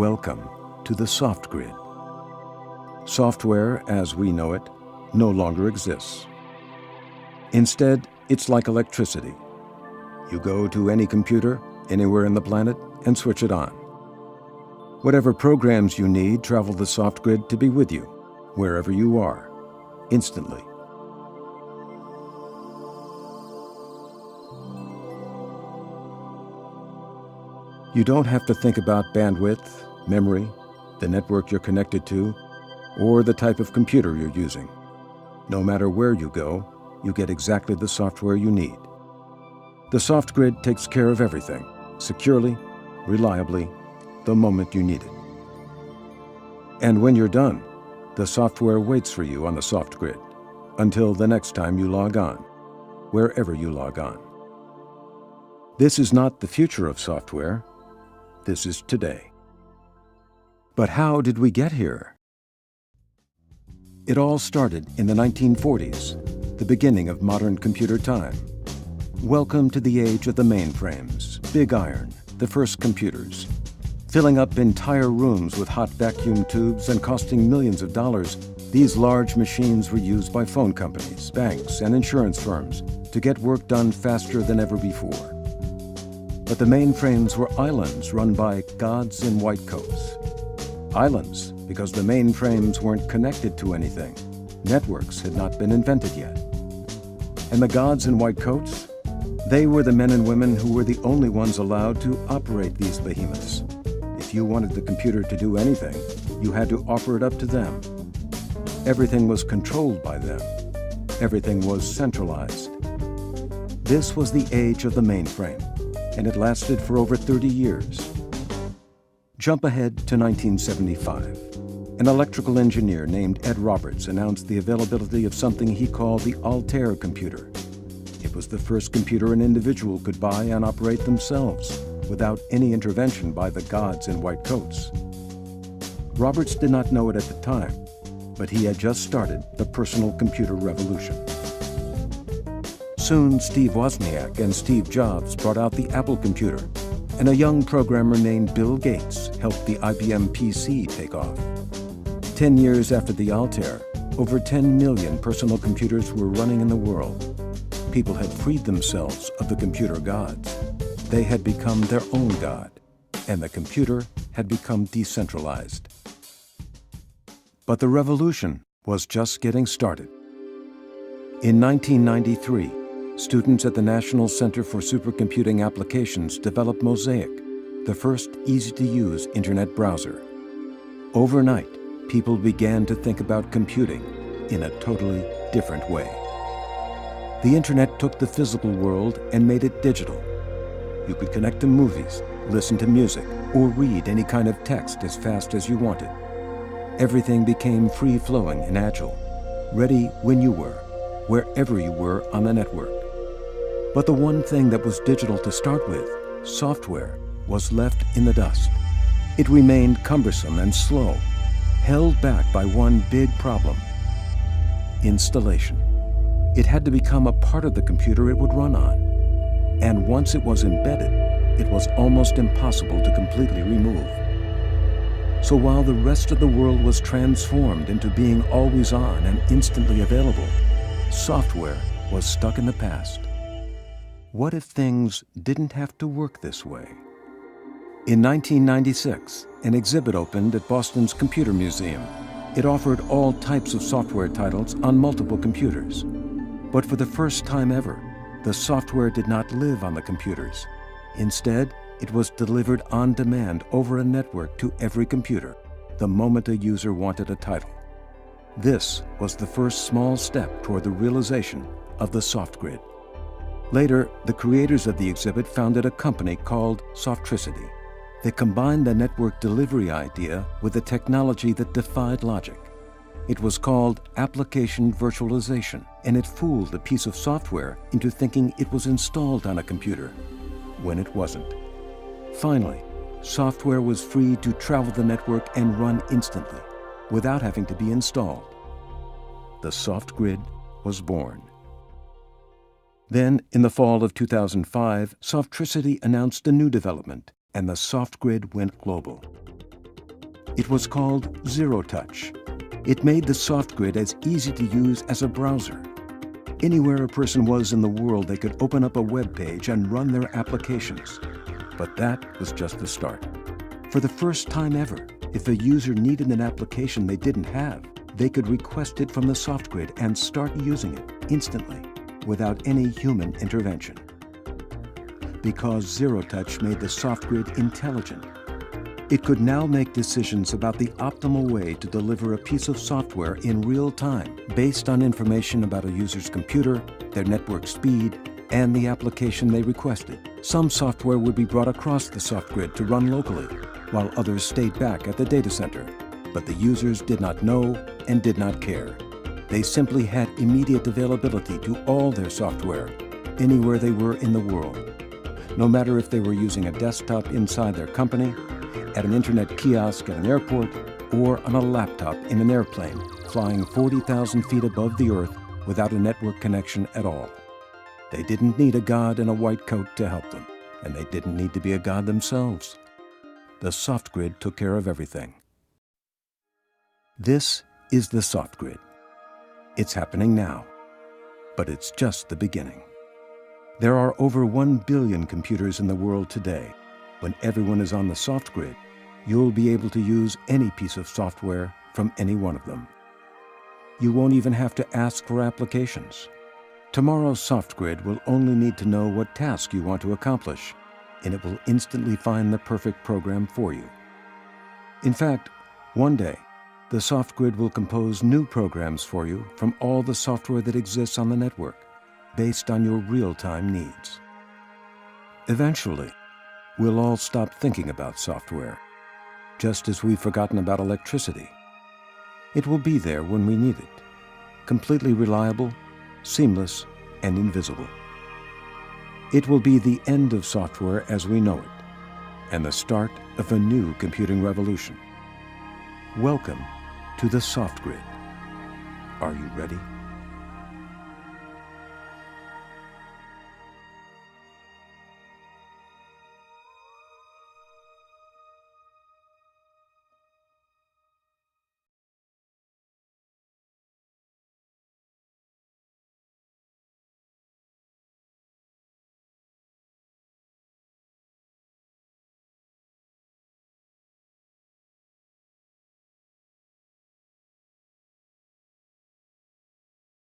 Welcome to the soft grid. Software, as we know it, no longer exists. Instead, it's like electricity. You go to any computer, anywhere in the planet, and switch it on. Whatever programs you need travel the soft grid to be with you, wherever you are, instantly. You don't have to think about bandwidth, memory, the network you're connected to, or the type of computer you're using. No matter where you go, you get exactly the software you need. The soft grid takes care of everything, securely, reliably, the moment you need it. And when you're done, the software waits for you on the soft grid until the next time you log on, wherever you log on. This is not the future of software. This is today. But how did we get here? It all started in the 1940s, the beginning of modern computer time. Welcome to the age of the mainframes, big iron, the first computers. Filling up entire rooms with hot vacuum tubes and costing millions of dollars, these large machines were used by phone companies, banks, and insurance firms to get work done faster than ever before. But the mainframes were islands run by gods in white coats. Islands because the mainframes weren't connected to anything. Networks had not been invented yet. And the gods in white coats? They were the men and women who were the only ones allowed to operate these behemoths. If you wanted the computer to do anything, you had to offer it up to them. Everything was controlled by them. Everything was centralized. This was the age of the mainframe, and it lasted for over 30 years. Jump ahead to 1975. An electrical engineer named Ed Roberts announced the availability of something he called the Altair computer. It was the first computer an individual could buy and operate themselves, without any intervention by the gods in white coats. Roberts did not know it at the time, but he had just started the personal computer revolution. Soon, Steve Wozniak and Steve Jobs brought out the Apple computer, and a young programmer named Bill Gates helped the IBM PC take off. 10 years after the Altair, over 10 million personal computers were running in the world. People had freed themselves of the computer gods. They had become their own god, and the computer had become decentralized. But the revolution was just getting started. In 1993, students at the National Center for Supercomputing Applications developed Mosaic, the first easy-to-use internet browser. Overnight, people began to think about computing in a totally different way. The internet took the physical world and made it digital. You could connect to movies, listen to music, or read any kind of text as fast as you wanted. Everything became free-flowing and agile, ready when you were, wherever you were on the network. But the one thing that was digital to start with, software, was left in the dust. It remained cumbersome and slow, held back by one big problem: installation. It had to become a part of the computer it would run on. And once it was embedded, it was almost impossible to completely remove. So while the rest of the world was transformed into being always on and instantly available, software was stuck in the past. What if things didn't have to work this way? In 1996, an exhibit opened at Boston's Computer Museum. It offered all types of software titles on multiple computers. But for the first time ever, the software did not live on the computers. Instead, it was delivered on demand over a network to every computer, the moment a user wanted a title. This was the first small step toward the realization of the soft grid. Later, the creators of the exhibit founded a company called Softricity. They combined the network delivery idea with a technology that defied logic. It was called application virtualization, and it fooled a piece of software into thinking it was installed on a computer, when it wasn't. Finally, software was free to travel the network and run instantly, without having to be installed. The soft grid was born. Then, in the fall of 2005, Softricity announced a new development, and the soft grid went global. It was called Zero Touch. It made the soft grid as easy to use as a browser. Anywhere a person was in the world, they could open up a web page and run their applications. But that was just the start. For the first time ever, if a user needed an application they didn't have, they could request it from the soft grid and start using it instantly, without any human intervention. Because Zero Touch made the soft grid intelligent, it could now make decisions about the optimal way to deliver a piece of software in real time, based on information about a user's computer, their network speed, and the application they requested. Some software would be brought across the soft grid to run locally, while others stayed back at the data center. But the users did not know and did not care. They simply had immediate availability to all their software, anywhere they were in the world. No matter if they were using a desktop inside their company, at an internet kiosk at an airport, or on a laptop in an airplane flying 40,000 feet above the Earth without a network connection at all. They didn't need a god in a white coat to help them, and they didn't need to be a god themselves. The soft grid took care of everything. This is the soft grid. It's happening now, but it's just the beginning. There are over 1 billion computers in the world today. When everyone is on the soft grid, you'll be able to use any piece of software from any one of them. You won't even have to ask for applications. Tomorrow's soft grid will only need to know what task you want to accomplish, and it will instantly find the perfect program for you. In fact, one day, the soft grid will compose new programs for you from all the software that exists on the network, based on your real-time needs. Eventually, we'll all stop thinking about software, just as we've forgotten about electricity. It will be there when we need it, completely reliable, seamless, and invisible. It will be the end of software as we know it, and the start of a new computing revolution. Welcome to the soft grid. Are you ready?